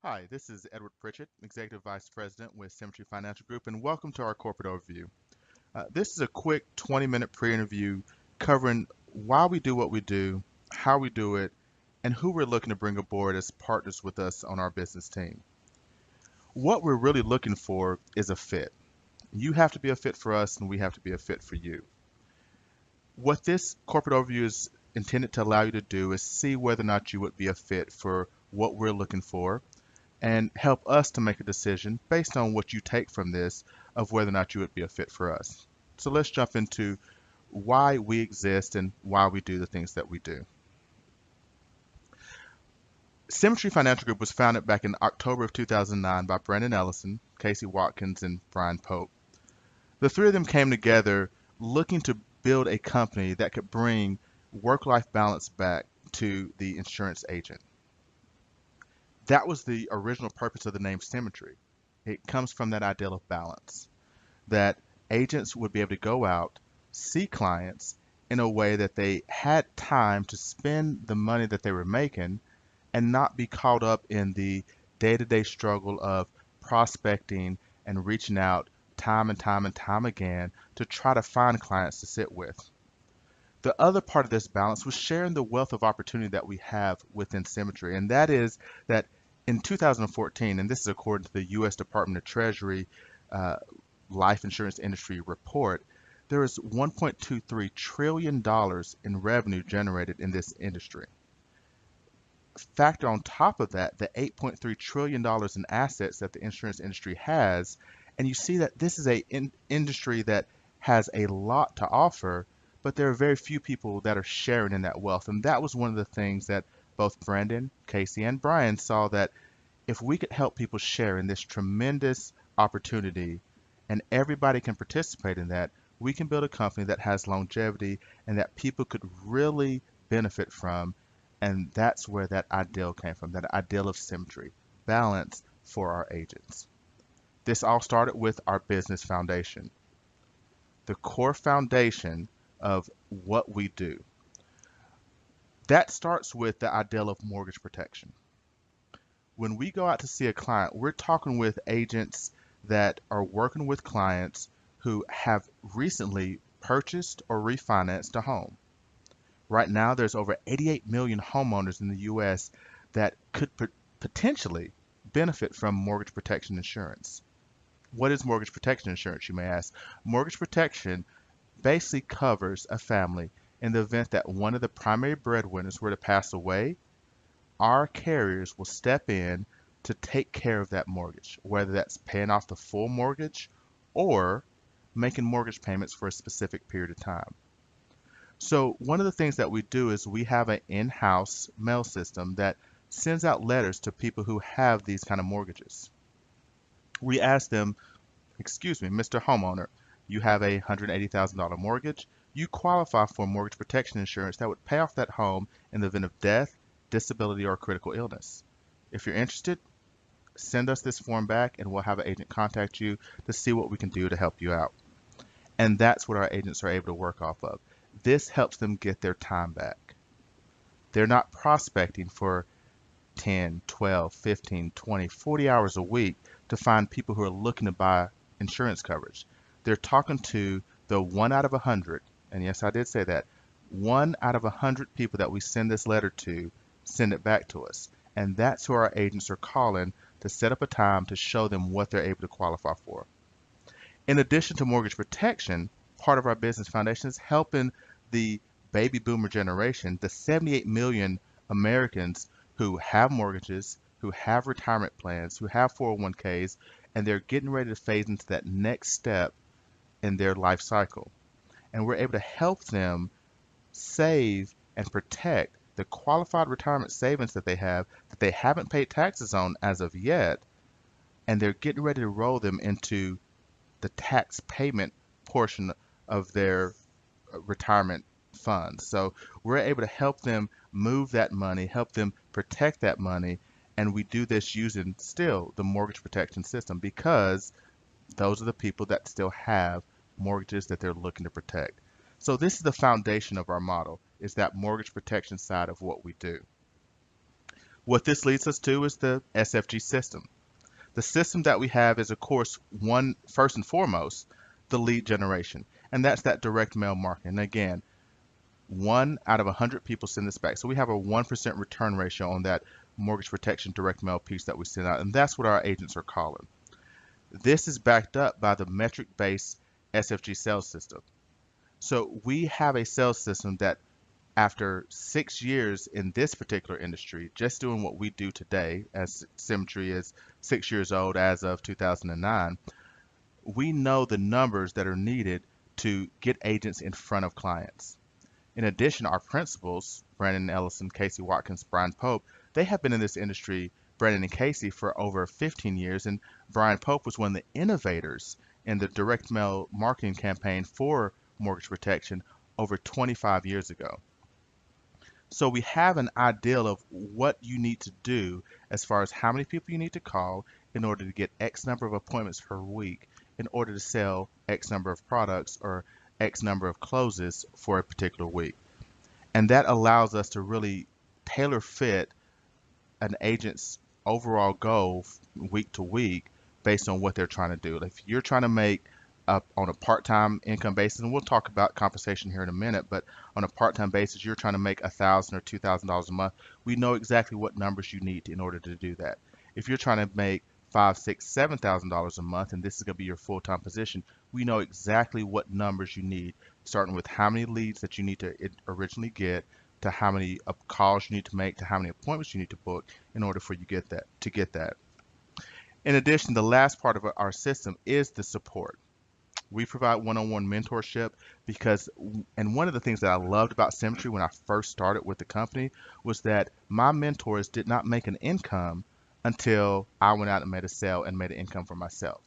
Hi, this is Edward Pritchett, Executive Vice President with Symmetry Financial Group, and welcome to our corporate overview. This is a quick 20-minute pre-interview covering why we do what we do, how we do it, and who we're looking to bring aboard as partners with us on our business team. What we're really looking for is a fit. You have to be a fit for us, and we have to be a fit for you. What this corporate overview is intended to allow you to do is see whether or not you would be a fit for what we're looking for and help us to make a decision based on what you take from this of whether or not you would be a fit for us. So let's jump into why we exist and why we do the things that we do. Symmetry Financial Group was founded back in October of 2009 by Brandon Ellison, Casey Watkins, and Brian Pope. The three of them came together looking to build a company that could bring work-life balance back to the insurance agent. That was the original purpose of the name Symmetry. It comes from that ideal of balance, that agents would be able to go out, see clients in a way that they had time to spend the money that they were making and not be caught up in the day-to-day struggle of prospecting and reaching out time and time and time again to try to find clients to sit with. The other part of this balance was sharing the wealth of opportunity that we have within Symmetry, and that is that in 2014, and this is according to the U.S. Department of Treasury uh, life insurance industry report, there is $1.23 trillion in revenue generated in this industry. Factor on top of that the $8.3 trillion in assets that the insurance industry has, and you see that this is a industry that has a lot to offer, but there are very few people that are sharing in that wealth. And that was one of the things that both Brandon, Casey, and Brian saw, that if we could help people share in this tremendous opportunity and everybody can participate in that, we can build a company that has longevity and that people could really benefit from. And that's where that ideal came from, that ideal of symmetry, balance for our agents. This all started with our business foundation, the core foundation of what we do. That starts with the ideal of mortgage protection. When we go out to see a client, we're talking with agents that are working with clients who have recently purchased or refinanced a home. Right now, there's over 88 million homeowners in the U.S. that could potentially benefit from mortgage protection insurance. What is mortgage protection insurance, you may ask? Mortgage protection basically covers a family in the event that one of the primary breadwinners were to pass away. Our carriers will step in to take care of that mortgage, whether that's paying off the full mortgage or making mortgage payments for a specific period of time. So one of the things that we do is we have an in-house mail system that sends out letters to people who have these kind of mortgages. We ask them, excuse me, Mr. Homeowner, you have a $180,000 mortgage. You qualify for mortgage protection insurance that would pay off that home in the event of death, disability, or critical illness. If you're interested, send us this form back and we'll have an agent contact you to see what we can do to help you out. And that's what our agents are able to work off of. This helps them get their time back. They're not prospecting for 10, 12, 15, 20, 40 hours a week to find people who are looking to buy insurance coverage. They're talking to the 1 out of 100, and yes, I did say that, 1 out of 100 people that we send this letter to send it back to us. And that's who our agents are calling to set up a time to show them what they're able to qualify for. In addition to mortgage protection, part of our business foundation is helping the baby boomer generation, the 78 million Americans who have mortgages, who have retirement plans, who have 401ks, and they're getting ready to phase into that next step in their life cycle. And we're able to help them save and protect the qualified retirement savings that they haven't paid taxes on as of yet, and they're getting ready to roll them into the tax payment portion of their retirement funds. So we're able to help them move that money, help them protect that money, and we do this using still the mortgage protection system because those are the people that still have mortgages that they're looking to protect. So this is the foundation of our model, is that mortgage protection side of what we do. What this leads us to is the SFG system. The system that we have is, of course, one first and foremost, the lead generation, and that's that direct mail marketing. And again, 1 out of 100 people send this back, so we have a 1% return ratio on that mortgage protection direct mail piece that we send out, and that's what our agents are calling. This is backed up by the metric-based SFG sales system. So we have a sales system that, after 6 years in this particular industry, just doing what we do today, as Symmetry is 6 years old as of 2009, we know the numbers that are needed to get agents in front of clients. In addition, our principals, Brandon Ellison, Casey Watkins, Brian Pope, they have been in this industry, Brandon and Casey, for over 15 years, and Brian Pope was one of the innovators in the direct mail marketing campaign for mortgage protection over 25 years ago. So we have an ideal of what you need to do as far as how many people you need to call in order to get X number of appointments per week in order to sell X number of products or X number of closes for a particular week. And that allows us to really tailor fit an agent's overall goal week to week based on what they're trying to do. If you're trying to make up on a part-time income basis, and we'll talk about compensation here in a minute, but on a part-time basis, you're trying to make $1,000 or $2,000 a month. We know exactly what numbers you need in order to do that. If you're trying to make $5,000, $6,000, $7,000 a month, and this is going to be your full-time position, we know exactly what numbers you need, starting with how many leads that you need to originally get, to how many calls you need to make, to how many appointments you need to book in order for you get that. In addition, the last part of our system is the support. We provide one-on-one mentorship because, and one of the things that I loved about Symmetry when I first started with the company was that my mentors did not make an income until I went out and made a sale and made an income for myself.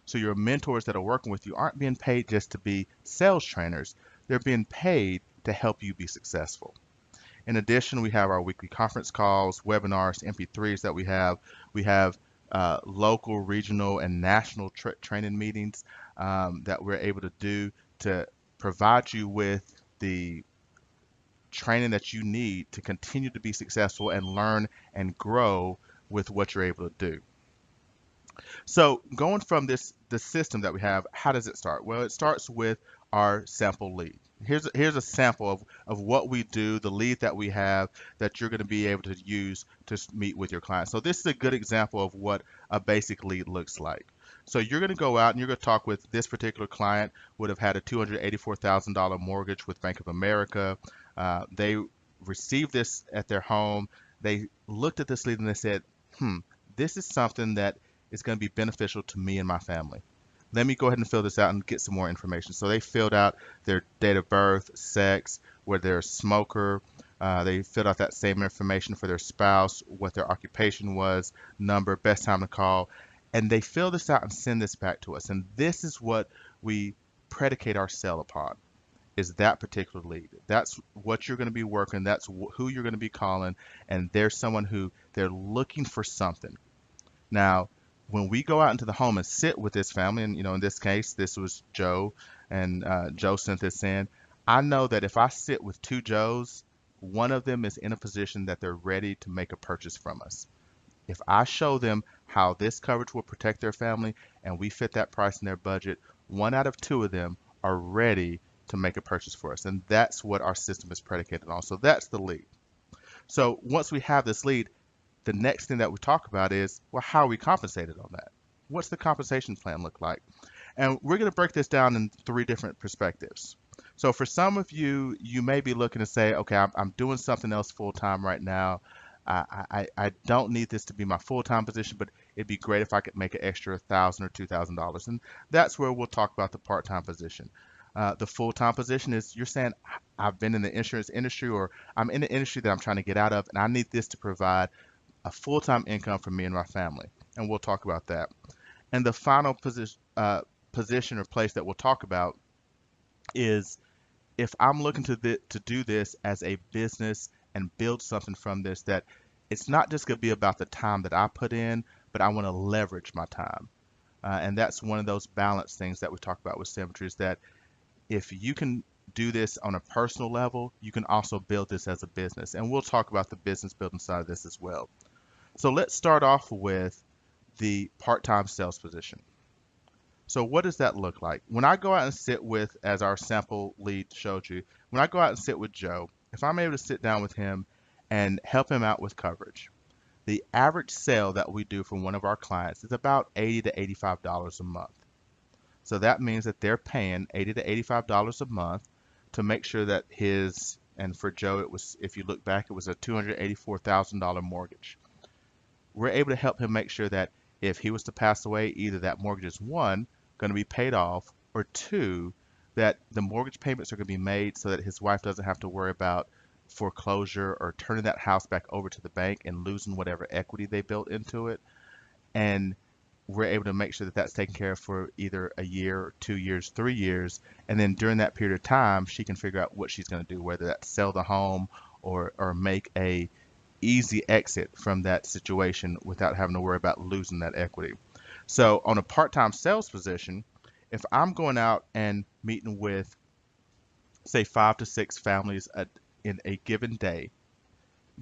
So your mentors that are working with you aren't being paid just to be sales trainers. They're being paid to help you be successful. In addition, we have our weekly conference calls, webinars, MP3s that we have. We have local, regional, and national training meetings that we're able to do to provide you with the training that you need to continue to be successful and learn and grow with what you're able to do. So going from the system that we have, how does it start? Well, it starts with our sample lead. Here's a sample of what we do, the lead that we have that you're going to be able to use to meet with your client. So this is a good example of what a basic lead looks like. So you're going to go out and you're going to talk with this particular client, would have had a $284,000 mortgage with Bank of America. They received this at their home. They looked at this lead and they said, this is something that is going to be beneficial to me and my family. Let me go ahead and fill this out and get some more information. So they filled out their date of birth, sex, whether they're a smoker. They filled out that same information for their spouse, what their occupation was, number, best time to call. And they fill this out and send this back to us. And this is what we predicate our sale upon, is that particular lead. That's what you're going to be working. That's who you're going to be calling. And there's someone who they're looking for something. Now, when we go out into the home and sit with this family, and in this case, this was Joe, and Joe sent this in, I know that if I sit with two Joes, one of them is in a position that they're ready to make a purchase from us. If I show them how this coverage will protect their family and we fit that price in their budget, 1 out of 2 of them are ready to make a purchase for us. And that's what our system is predicated on. So that's the lead. So once we have this lead, the next thing that we talk about is, well, how are we compensated on that? What's the compensation plan look like? And we're going to break this down in 3 different perspectives. So for some of you, you may be looking to say, okay, I'm doing something else full-time right now. I don't need this to be my full-time position, but it'd be great if I could make an extra $1,000 or $2,000. And that's where we'll talk about the part-time position. The full-time position is, you're saying, I've been in the insurance industry, or I'm in the industry that I'm trying to get out of, and I need this to provide a full-time income for me and my family. And we'll talk about that. And the final position or place that we'll talk about is, if I'm looking to do this as a business and build something from this, that it's not just going to be about the time that I put in, but I want to leverage my time. And that's one of those balance things that we talk about with Symmetry, is that if you can do this on a personal level, you can also build this as a business. And we'll talk about the business building side of this as well. So let's start off with the part-time sales position. So what does that look like? When I go out and sit with, as our sample lead showed you, when I go out and sit with Joe, if I'm able to sit down with him and help him out with coverage, the average sale that we do from one of our clients is about $80 to $85 a month. So that means that they're paying $80 to $85 a month to make sure that and for Joe, it was, if you look back, it was a $284,000 mortgage. We're able to help him make sure that if he was to pass away, either that mortgage is one, going to be paid off, or two, that the mortgage payments are going to be made so that his wife doesn't have to worry about foreclosure or turning that house back over to the bank and losing whatever equity they built into it. And we're able to make sure that that's taken care of for either a year, 2 years, 3 years, and then during that period of time, she can figure out what she's going to do, whether that's sell the home or make a easy exit from that situation without having to worry about losing that equity. So on a part-time sales position, if I'm going out and meeting with, say, 5 to 6 families in a given day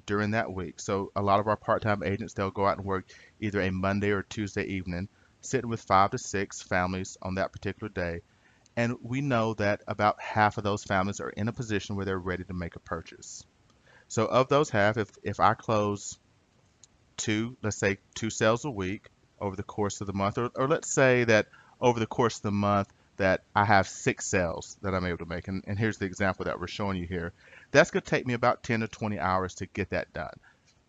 during that week, so a lot of our part-time agents, they'll go out and work either a Monday or Tuesday evening, sitting with 5 to 6 families on that particular day, and we know that about half of those families are in a position where they're ready to make a purchase. So of those half, if I close let's say 2 sales a week over the course of the month, or let's say that over the course of the month that I have 6 sales that I'm able to make. And here's the example that we're showing you here. That's going to take me about 10 to 20 hours to get that done.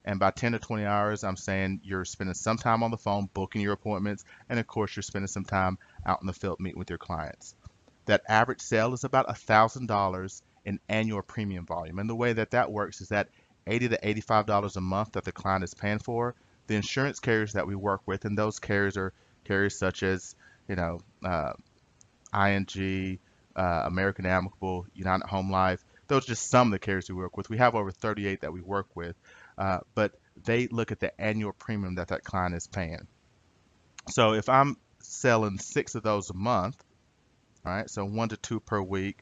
And by 10 to 20 hours, I'm saying you're spending some time on the phone booking your appointments, and of course, you're spending some time out in the field meeting with your clients. That average sale is about $1,000 in annual premium volume. And the way that that works is that $80 to $85 a month that the client is paying for, the insurance carriers that we work with, and those carriers are carriers such as, you know, ING, American Amicable, United Home Life. Those are just some of the carriers we work with. We have over 38 that we work with, but they look at the annual premium that that client is paying. So if I'm selling 6 of those a month, all right, so 1 to 2 per week,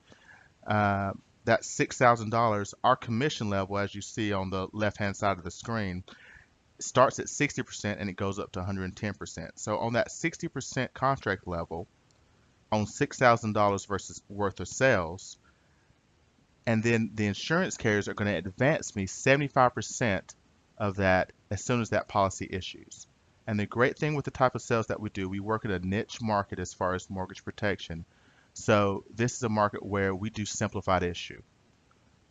that $6,000, our commission level, as you see on the left-hand side of the screen, starts at 60% and it goes up to 110%. So on that 60% contract level, on $6,000 versus worth of sales, and then the insurance carriers are going to advance me 75% of that as soon as that policy issues. And the great thing with the type of sales that we do, we work in a niche market as far as mortgage protection. So this is a market where we do simplified issue.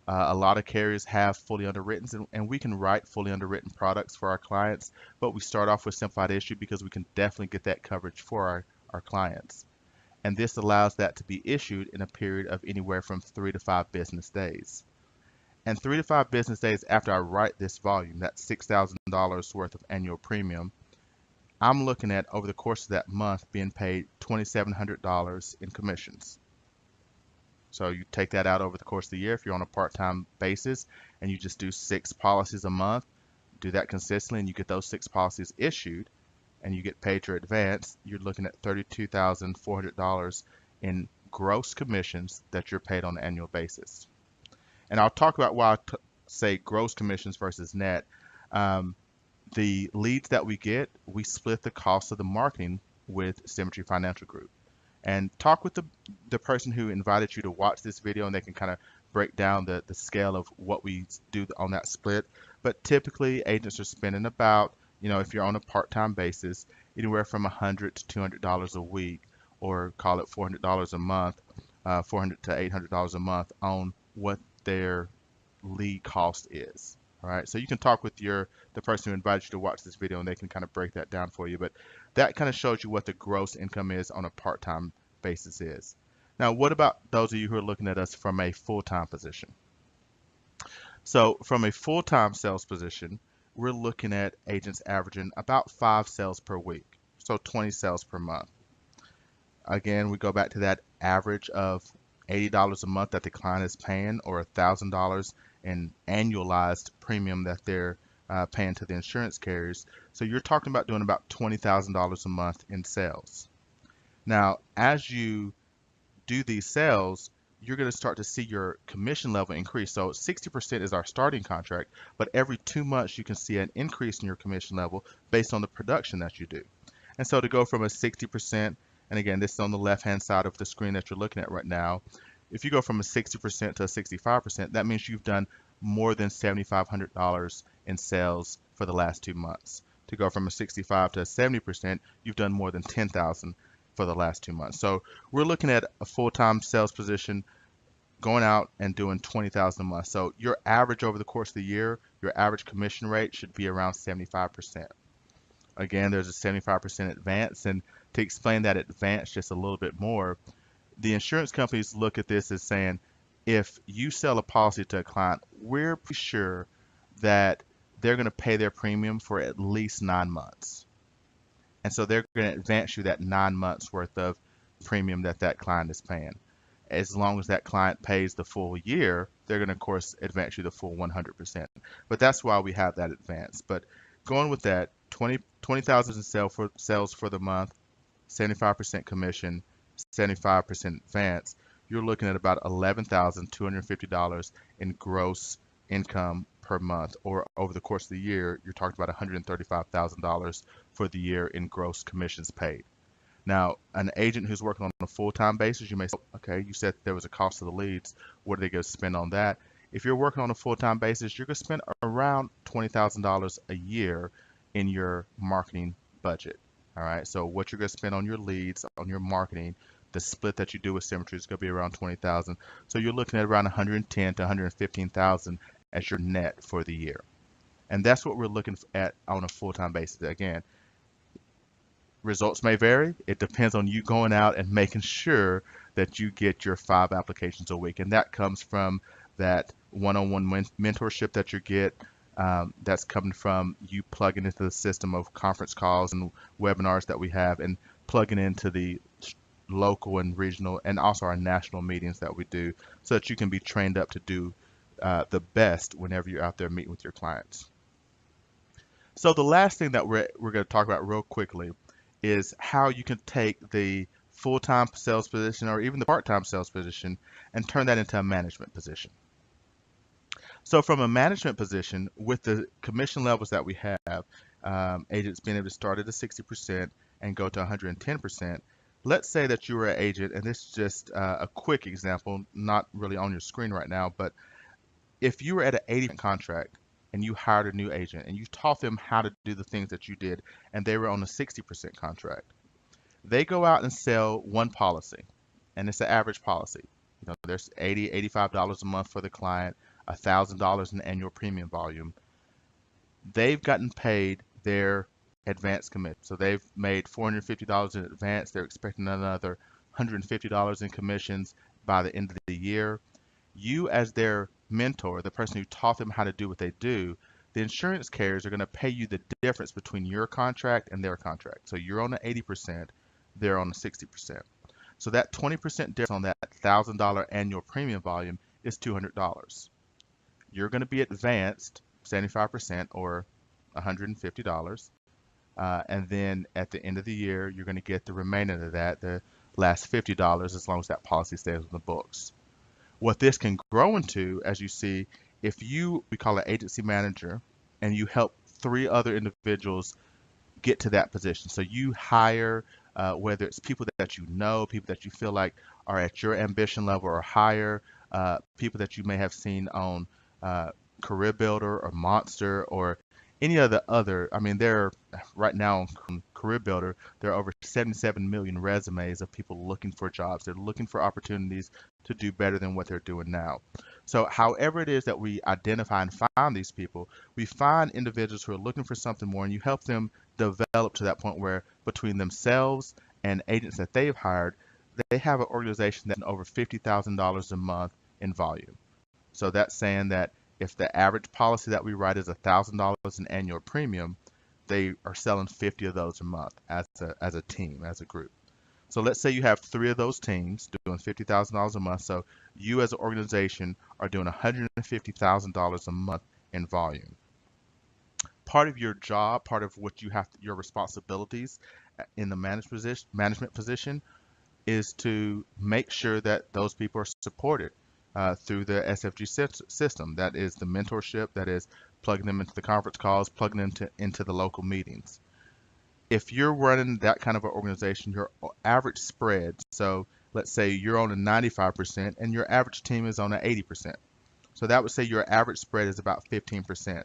A lot of carriers have fully underwritten, and we can write fully underwritten products for our clients, but we start off with simplified issue because we can definitely get that coverage for our clients. And this allows that to be issued in a period of anywhere from 3 to 5 business days. And 3 to 5 business days after I write this volume, that $6,000 worth of annual premium, I'm looking at over the course of that month being paid $2,700 in commissions. So you take that out over the course of the year if you're on a part-time basis and you just do 6 policies a month, do that consistently and you get those 6 policies issued and you get paid your advance, you're looking at $32,400 in gross commissions that you're paid on an annual basis. And I'll talk about why I say gross commissions versus net. The leads that we get, we split the cost of the marketing with Symmetry Financial Group. And talk with the person who invited you to watch this video, and they can kind of break down the scale of what we do on that split. But typically, agents are spending about, if you're on a part-time basis, anywhere from $100 to $200 a week, or call it $400 a month, $400 to $800 a month on what their lead cost is. All right, so you can talk with the person who invited you to watch this video, and they can kind of break that down for you. But that kind of shows you what the gross income is on a part-time basis is. Now, what about those of you who are looking at us from a full-time position? So from a full-time sales position, we're looking at agents averaging about 5 sales per week, so 20 sales per month. Again, we go back to that average of $80 a month that the client is paying, or $1,000 in annualized premium that they're paying to the insurance carriers. So you're talking about doing about $20,000 a month in sales. Now, as you do these sales, you're going to start to see your commission level increase. So 60% is our starting contract, but every 2 months you can see an increase in your commission level based on the production that you do. And so to go from a 60%, and again, this is on the left-hand side of the screen that you're looking at right now, if you go from a 60% to a 65%, that means you've done more than $7,500 in sales for the last 2 months. To go from a 65 to a 70%, you've done more than 10,000 for the last 2 months. So we're looking at a full-time sales position going out and doing 20,000 a month. So your average over the course of the year, your average commission rate should be around 75%. Again, there's a 75% advance, and to explain that advance just a little bit more, the insurance companies look at this as saying, if you sell a policy to a client, we're pretty sure that they're going to pay their premium for at least 9 months. And so they're going to advance you that 9 months worth of premium that that client is paying. As long as that client pays the full year, they're going to, of course, advance you the full 100%. But that's why we have that advance. But going with that, 20,000 in sales for the month, 75% commission, 75% advance, you're looking at about $11,250 in gross income per month, or over the course of the year, you're talking about $135,000 for the year in gross commissions paid. Now, an agent who's working on a full-time basis, you may say, okay, you said there was a cost of the leads. What are they going to spend on that? If you're working on a full-time basis, you're going to spend around $20,000 a year in your marketing budget. All right, so what you're going to spend on your leads, on your marketing, the split that you do with Symmetry is going to be around 20,000. So you're looking at around 110 to 115,000 as your net for the year. And that's what we're looking at on a full-time basis. Again, results may vary. It depends on you going out and making sure that you get your 5 applications a week. And that comes from that one-on-one mentorship that you get. That's coming from you plugging into the system of conference calls and webinars that we have, and plugging into the local and regional and also our national meetings that we do, so that you can be trained up to do the best whenever you're out there meeting with your clients. So the last thing that we're going to talk about real quickly is how you can take the full-time sales position or even the part-time sales position and turn that into a management position. So from a management position, with the commission levels that we have, agents being able to start at a 60% and go to 110%, let's say that you were an agent, and this is just a quick example, not really on your screen right now, but if you were at an 80% contract and you hired a new agent and you taught them how to do the things that you did, and they were on a 60% contract, they go out and sell one policy, and it's an average policy. You know, there's $80, $85 a month for the client, $1,000 in annual premium volume. They've gotten paid their advance commit. So they've made $450 in advance. They're expecting another $150 in commissions by the end of the year. You, as their mentor, the person who taught them how to do what they do, the insurance carriers are going to pay you the difference between your contract and their contract. So you're on the 80%, they're on the 60%. So that 20% difference on that $1,000 annual premium volume is $200. You're going to be advanced 75% or $150. And then at the end of the year, you're going to get the remainder of that, the last $50, as long as that policy stays on the books. What this can grow into, as you see, if we call it agency manager, and you help 3 other individuals get to that position. So you hire, whether it's people that you know, people that you feel like are at your ambition level or higher, people that you may have seen on Career Builder or Monster or any of the other. I mean, right now on Career Builder, there are over 77 million resumes of people looking for jobs. They're looking for opportunities to do better than what they're doing now. So however it is that we identify and find these people, we find individuals who are looking for something more, and you help them develop to that point where between themselves and agents that they've hired, they have an organization that's over $50,000 a month in volume. So that's saying that if the average policy that we write is $1,000 in annual premium, they are selling 50 of those a month as a team, as a group. So let's say you have 3 of those teams doing $50,000 a month. So you as an organization are doing $150,000 a month in volume. Part of your job, part of what you have, your responsibilities in the management position is to make sure that those people are supported through the SFG system. That is the mentorship, that is plugging them into the conference calls, plugging them into the local meetings. If you're running that kind of an organization, your average spread, so let's say you're on a 95% and your average team is on an 80%. So that would say your average spread is about 15%.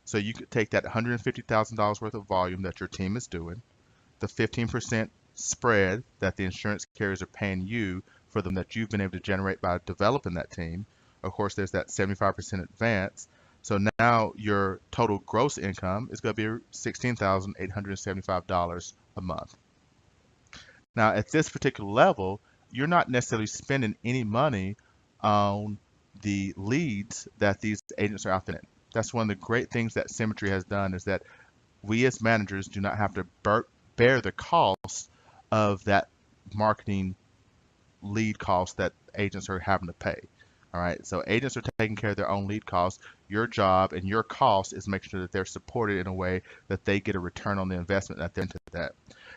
So you could take that $150,000 worth of volume that your team is doing, the 15% spread that the insurance carriers are paying you for them that you've been able to generate by developing that team. Of course, there's that 75% advance. So now your total gross income is going to be $16,875 a month. Now, at this particular level, you're not necessarily spending any money on the leads that these agents are out there. That's one of the great things that Symmetry has done, is that we as managers do not have to bear the cost of that marketing lead cost that agents are having to pay. All right, so agents are taking care of their own lead costs. Your job and your cost is making sure that they're supported in a way that they get a return on the investment that they're into that.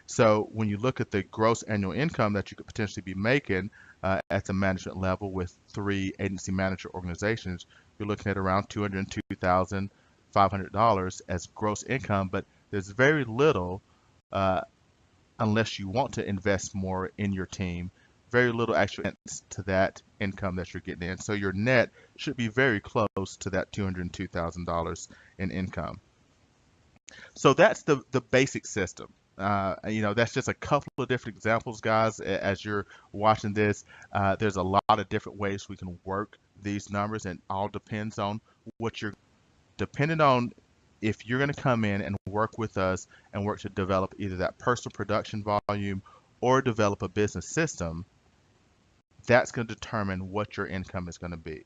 So when you look at the gross annual income that you could potentially be making at the management level with 3 agency manager organizations, you're looking at around $202,500 as gross income, but there's very little, unless you want to invest more in your team, very little actual to that income that you're getting in. So your net should be very close to that $202,000 in income. So that's the basic system. That's just a couple of different examples, guys. As you're watching this, there's a lot of different ways we can work these numbers, and all depends on what you're depending on. If you're going to come in and work with us and work to develop either that personal production volume or develop a business system, that's going to determine what your income is going to be.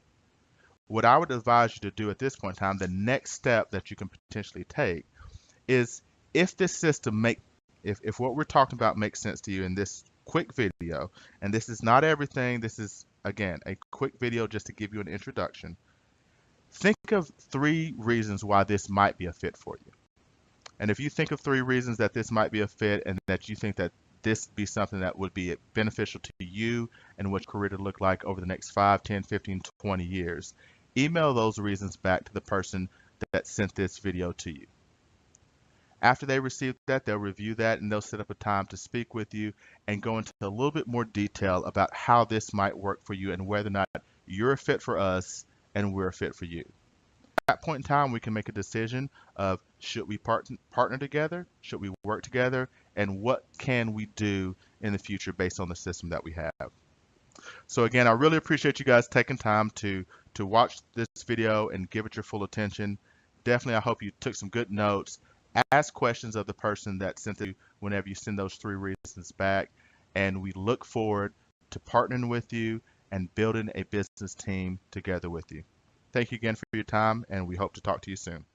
What I would advise you to do at this point in time, the next step that you can potentially take is, if this system if what we're talking about makes sense to you in this quick video, and this is not everything, this is again a quick video just to give you an introduction. Think of 3 reasons why this might be a fit for you. And if you think of 3 reasons that this might be a fit and that you think that this be something that would be beneficial to you and what your career to look like over the next 5, 10, 15, 20 years, email those reasons back to the person that sent this video to you. After they receive that, they'll review that and they'll set up a time to speak with you and go into a little bit more detail about how this might work for you and whether or not you're a fit for us and we're a fit for you. At that point in time, we can make a decision of, should we partner together, should we work together, and what can we do in the future based on the system that we have. So again, I really appreciate you guys taking time to watch this video and give it your full attention. Definitely, I hope you took some good notes. Ask questions of the person that sent it whenever you send those 3 reasons back, and we look forward to partnering with you and building a business team together with you. Thank you again for your time, and we hope to talk to you soon.